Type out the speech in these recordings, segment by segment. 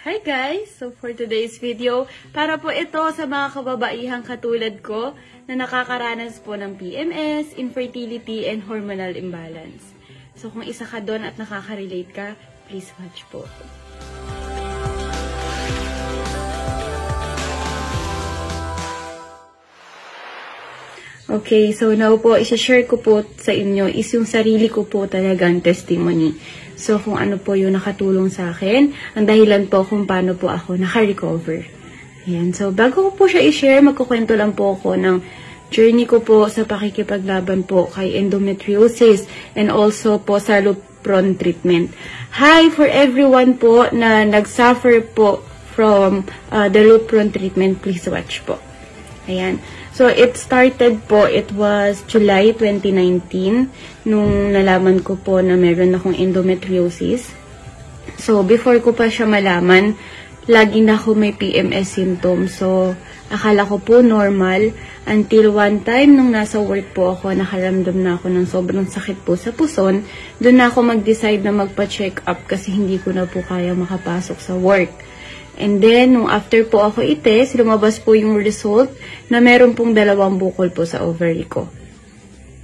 Hi guys! So for today's video, para po ito sa mga kababaihang katulad ko na nakakaranas po ng PMS, infertility, and hormonal imbalance. So kung isa ka doon at nakaka-relate ka, please watch po. Okay, so now po, isa-share ko po sa inyo is yung sarili ko po talagang testimony. So, kung ano po yung nakatulong sa akin, ang dahilan po kung paano po ako naka-recover. Ayan, so bago ko po siya i-share, magkukwento lang po ako ng journey ko po sa pakikipaglaban po kay endometriosis and also po sa Lupron treatment. Hi for everyone po na nag-suffer po from the Lupron treatment, please watch po. Ayan. So, it started po, it was July 2019, nung nalaman ko po na meron akong endometriosis. So, before ko pa siya malaman, lagi na ako may PMS symptoms. So, akala ko po normal, until one time, nung nasa work po ako, nakaramdam na ako ng sobrang sakit po sa puson, doon na ako mag-decide na magpa-check up kasi hindi ko na po kaya makapasok sa work. And then, nung after po ako i-test, lumabas po yung result na meron pong 2 bukol po sa ovary ko.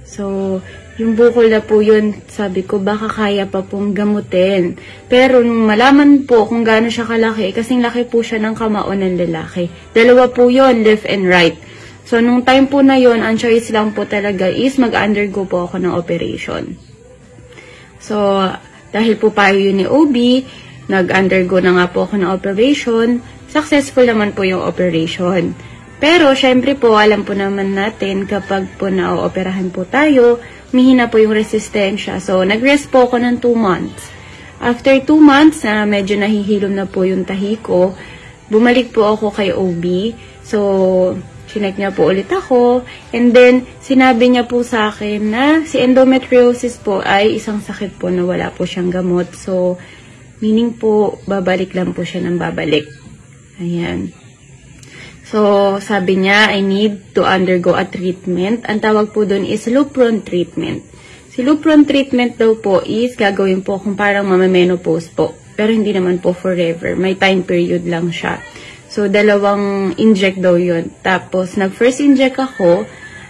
So, yung bukol na po yun, sabi ko, baka kaya pa pong gamutin. Pero, nung malaman po kung gaano siya kalaki, kasing laki po siya ng kamao ng lalaki. 2 po yun, left and right. So, nung time po na yun, ang choice lang po talaga is mag-undergo po ako ng operation. So, dahil po payo yun ni OB, nag-undergo na nga po ako ng operation. Successful naman po yung operation. Pero, syempre po, alam po naman natin kapag po na-operahan po tayo, mihina po yung resistensya. So, nag-rest po ako ng 2 months. After 2 months, na medyo nahihilom na po yung tahi ko, bumalik po ako kay OB. So, chinek niya po ulit ako. And then, sinabi niya po sa akin na si endometriosis po ay isang sakit po na wala po siyang gamot. So, meaning po, babalik lang po siya ng babalik. Ayan. So, sabi niya, I need to undergo a treatment. Ang tawag po doon is Lupron treatment. Si Lupron treatment daw po is gagawin po kung parang mama-menopause po. Pero hindi naman po forever. May time period lang siya. So, 2 inject daw yun. Tapos, nag-first inject ako.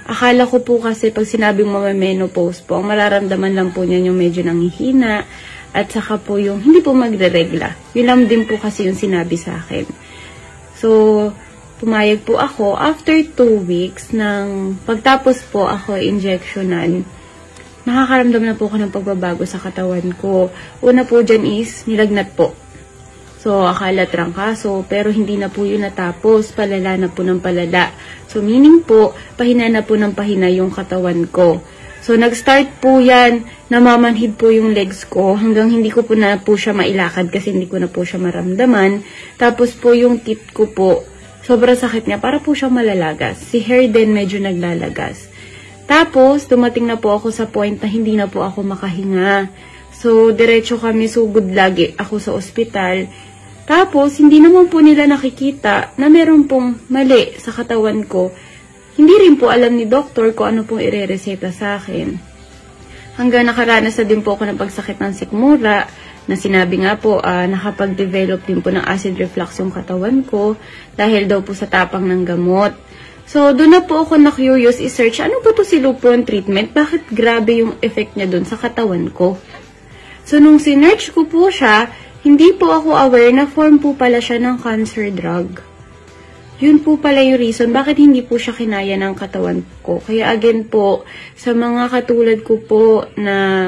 Akala ko po kasi pag sinabing mama-menopause po, ang mararamdaman lang po niyan yung medyo nanghihina. At saka po yung hindi po magre-regla. Yun lang din po kasi yung sinabi sa akin. So, pumayag po ako. After 2 weeks, ng pagtapos po ako injectionan, nakakaramdam na po ako ng pagbabago sa katawan ko. Una po dyan is nilagnat po. So, akala trangkaso, pero hindi na po yun natapos. Palala na po ng palala. So, meaning po, pahina na po ng pahina yung katawan ko. So, nag-start po yan, namamanhid po yung legs ko, hanggang hindi ko po na po siya mailakad kasi hindi ko na po siya maramdaman. Tapos po yung tit ko po, sobrang sakit niya, para po siya malalagas. Si hair din medyo naglalagas. Tapos, dumating na po ako sa point na hindi na po ako makahinga. So, diretso kami sugod lagi ako sa ospital. Tapos, hindi naman po nila nakikita na meron pong mali sa katawan ko. Hindi rin po alam ni doktor kung ano pong ire-reseta sa akin. Hanggang nakaranas na din po ako ng pagsakit ng sikmura, na sinabi nga po, nakapag-develop din po ng acid reflux yung katawan ko, dahil daw po sa tapang ng gamot. So, doon na po ako na-curious i-search, ano ba to si Lupron treatment? Bakit grabe yung effect niya doon sa katawan ko? So, nung sinearch ko po siya, hindi po ako aware na form po pala siya ng cancer drug. Yun po pala yung reason bakit hindi po siya kinaya ng katawan ko. Kaya again po, sa mga katulad ko po na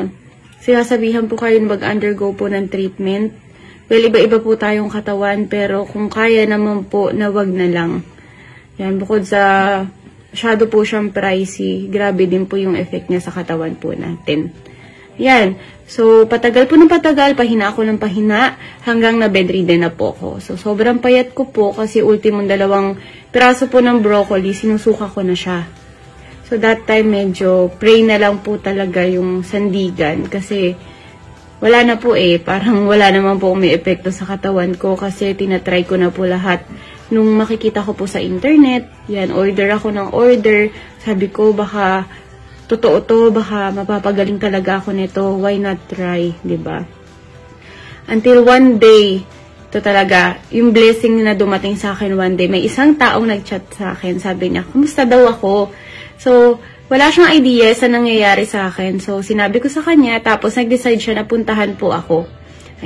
sinasabihan po kayo mag-undergo po ng treatment, well, iba-iba po tayong katawan, pero kung kaya naman po, na wag na lang. Yan, bukod sa masyado po siyang pricey, grabe din po yung effect niya sa katawan po natin. Yan. So, patagal po ng patagal, pahina ako ng pahina, hanggang na bedridden na po ako. So, sobrang payat ko po kasi ultimong 2 piraso po ng broccoli, sinusuka ko na siya. So, that time medyo pray na lang po talaga yung sandigan kasi wala na po parang wala naman po may epekto sa katawan ko kasi tinatry ko na po lahat. Nung makikita ko po sa internet, yan, order ako ng order, sabi ko baka totoo to, baka mapapagaling talaga ako nito, why not try, 'di ba? Until one day, ito talaga, yung blessing na dumating sa akin one day, may isang taong nag-chat sa akin, sabi niya, kumusta daw ako? So, wala siyang idea sa nangyayari sa akin. So, sinabi ko sa kanya, tapos nag-decide siya na puntahan po ako.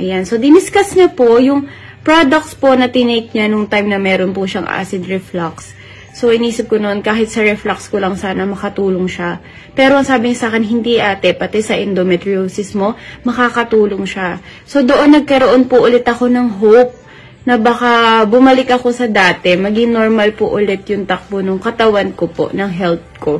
Ayan, so diniscuss niya po yung products po na tinake niya nung time na meron po siyang acid reflux. So, inisip ko noon, kahit sa reflux ko lang sana makatulong siya. Pero ang sabi niya sa akin, hindi ate, pati sa endometriosis mo, makakatulong siya. So, doon nagkaroon po ulit ako ng hope na baka bumalik ako sa dati, maging normal po ulit yung takbo ng katawan ko po, ng health ko.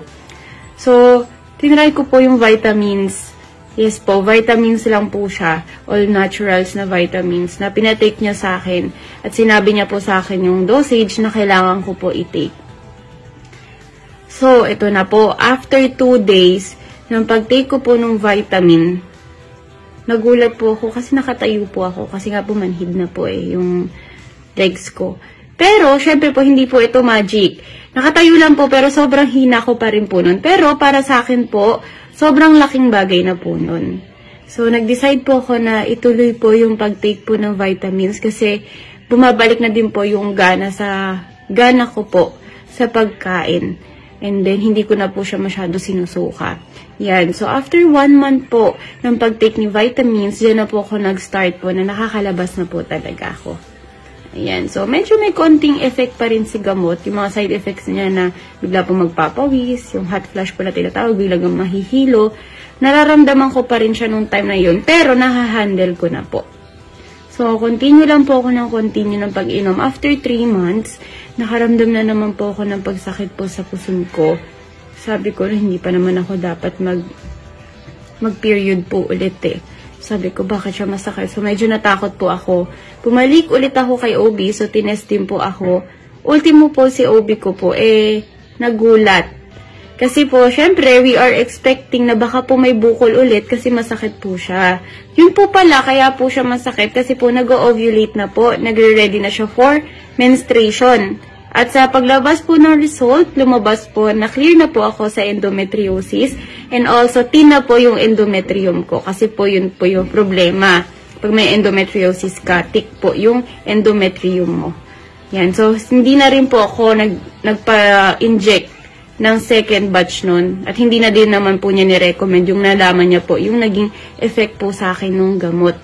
So, tinry ko po yung vitamins. Yes po, vitamins lang po siya. All naturals na vitamins na pinatake niya sa akin. At sinabi niya po sa akin yung dosage na kailangan ko po i-take. So, ito na po. After 2 days, ng pag-take ko po ng vitamin, nagulat po ako kasi nakatayo po ako. Kasi nga po manhid na po yung legs ko. Pero, syempre po, hindi po ito magic. Nakatayo lang po, pero sobrang hina ko pa rin po nun. Pero, para sa akin po, sobrang laking bagay na po nun. So, nag-decide po ako na ituloy po yung pag-take po ng vitamins kasi bumabalik na din po yung gana ko po sa pagkain. And then, hindi ko na po siya masyado sinusuka. Yan. So, after 1 month po ng pag-take ni vitamins, dyan na po ako nag-start po na nakakalabas na po talaga ako. Ayan. So, medyo may konting effect pa rin si gamot. Yung mga side effects niya na bigla po magpapawis, yung hot flash po na tinatawag, biglang mahihilo. Nararamdaman ko pa rin siya nung time na yun. Pero, nahahandle ko na po. So, continue lang po ako ng continue ng pag-inom. After 3 months, nakaramdam na naman po ako ng pagsakit po sa puson ko. Sabi ko, hindi pa naman ako dapat mag-period po ulit eh. Sabi ko, bakit siya masakit? So, medyo natakot po ako. Pumalik ulit ako kay OB, so tinestim po ako. Ultimo po si OB ko po, nagulat. Kasi po, syempre, we are expecting na baka po may bukol ulit kasi masakit po siya. Yun po pala, kaya po siya masakit kasi po nag-ovulate na po, nagre-ready na siya for menstruation. At sa paglabas po ng result, lumabas po na clear na po ako sa endometriosis and also thin na po yung endometrium ko kasi po yun po yung problema. Pag may endometriosis ka, thick po yung endometrium mo. Yan, so hindi na rin po ako nagpa-inject ng second batch nun. At hindi na din naman po niya ni-recommend yung nalaman niya po, yung naging effect po sa akin nung gamot.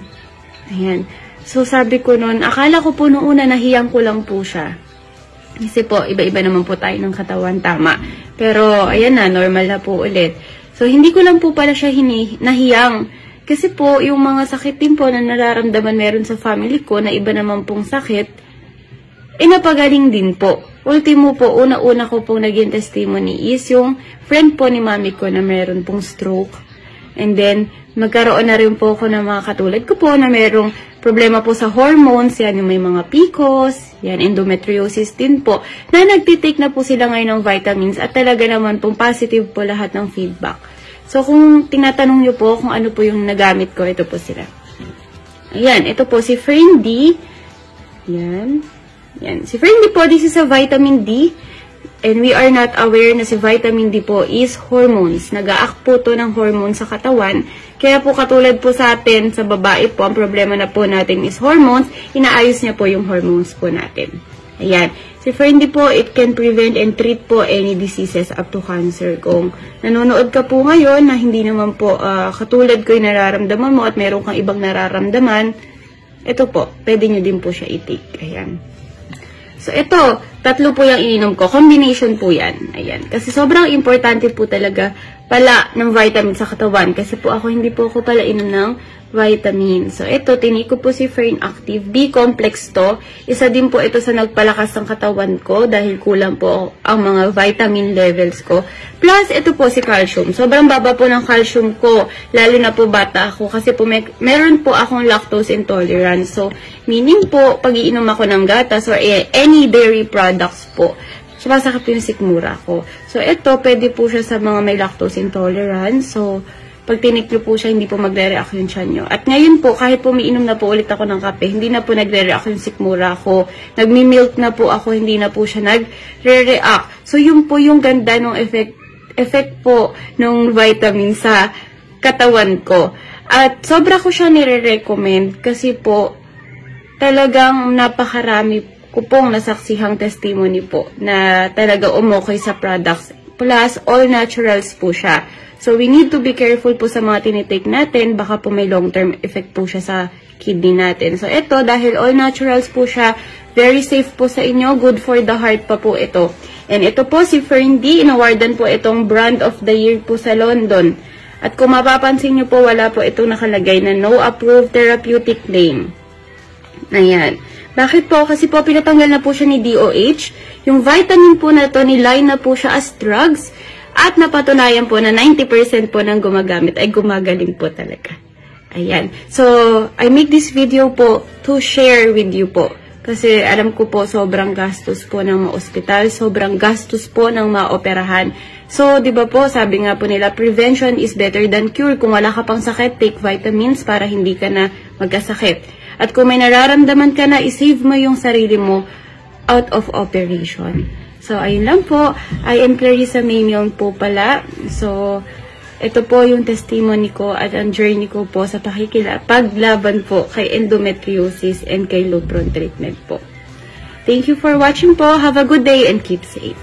Ayan. So, sabi ko nun, akala ko po nung una, nahiyang ko lang po siya. Kasi po, iba-iba naman po tayo ng katawan, tama. Pero, ayan na, normal na po ulit. So, hindi ko lang po pala siya nahiyang. Kasi po, yung mga sakit din po na nararamdaman meron sa family ko, na iba naman pong sakit, napagaling din po. Ultimo po, una-una ko pong naging testimony is yung friend po ni mami ko na meron pong stroke. And then, magkaroon na rin po ako ng mga katulad ko po na merong problema po sa hormones. Yan, yung may mga PCOS, yan, endometriosis din po. Na nagtitake na po sila ngayon ng vitamins at talaga naman pong positive po lahat ng feedback. So, kung tinatanong nyo po kung ano po yung nagamit ko, ito po sila. Ayan, ito po si Friend D. Yan. Yan. Si Friend D po, this is a vitamin D. And we are not aware na si vitamin D po is hormones. Nag-a-act po to ng hormones sa katawan. Kaya po katulad po sa atin, sa babae po, ang problema na po natin is hormones. Inaayos niya po yung hormones po natin. Ayan. Si Friend D po, it can prevent and treat po any diseases up to cancer. Kung nanonood ka po ngayon na hindi naman po katulad ko yung nararamdaman mo at meron kang ibang nararamdaman, ito po, pwede nyo din po siya i-take. Ayan. So, ito, 3 po yung ininom ko. Combination po yan. Ayan. Kasi sobrang importante po talaga pala ng vitamin sa katawan. Kasi po ako, hindi po ako pala inom ng vitamin. So, ito, tinake ko po si Fern Active. B-complex to. Isa din po ito sa nagpalakas ng katawan ko dahil kulang po ang mga vitamin levels ko. Plus, ito po si calcium. Sobrang baba po ng calcium ko. Lalo na po bata ako. Kasi po meron po akong lactose intolerance. So, meaning po, pag iinom ako ng gatas or any dairy products po, sumasakit po yung sikmura ko. So, ito, pwede po siya sa mga may lactose intolerance. So, pag tinik nyo po siya, hindi po magre-react yung tiyan nyo. At ngayon po, kahit po umiinom na po ulit ako ng kape, hindi na po nagre-react yung sikmura ko. Nagmi-milk na po ako, hindi na po siya nagre-react. So, yun po yung ganda ng effect po ng vitamin sa katawan ko. At sobra ko siya nire-recommend kasi po, talagang napakarami ko pong nasaksihang testimony po na talaga umokay sa products. Plus, all naturals po siya. So, we need to be careful po sa mga tinitake natin. Baka po may long-term effect po siya sa kidney natin. So, ito, dahil all naturals po siya, very safe po sa inyo. Good for the heart pa po ito. And ito po, si Ferndy, inawardan po itong brand of the year po sa London. At kung mapapansin nyo po, wala po itong nakalagay na no approved therapeutic claim. Ayan. Bakit po? Kasi po, pinatanggal na po siya ni DOH. Yung vitamin po na to, niline na po siya as drugs. At napatunayan po na 90% po ng gumagamit ay gumagaling po talaga. Ayan. So, I make this video po to share with you po. Kasi alam ko po, sobrang gastos po ng mga ospital. Sobrang gastos po ng mga operahan. So, di ba po, sabi nga po nila, prevention is better than cure. Kung wala ka pang sakit, take vitamins para hindi ka na magkasakit. At kung may nararamdaman ka na, isave mo yung sarili mo out of operation. So, ayun lang po. I am Clarissa Maymyon po pala. So, ito po yung testimony ko at ang journey ko po sa paglaban po kay endometriosis and kay Lupron treatment po. Thank you for watching po. Have a good day and keep safe.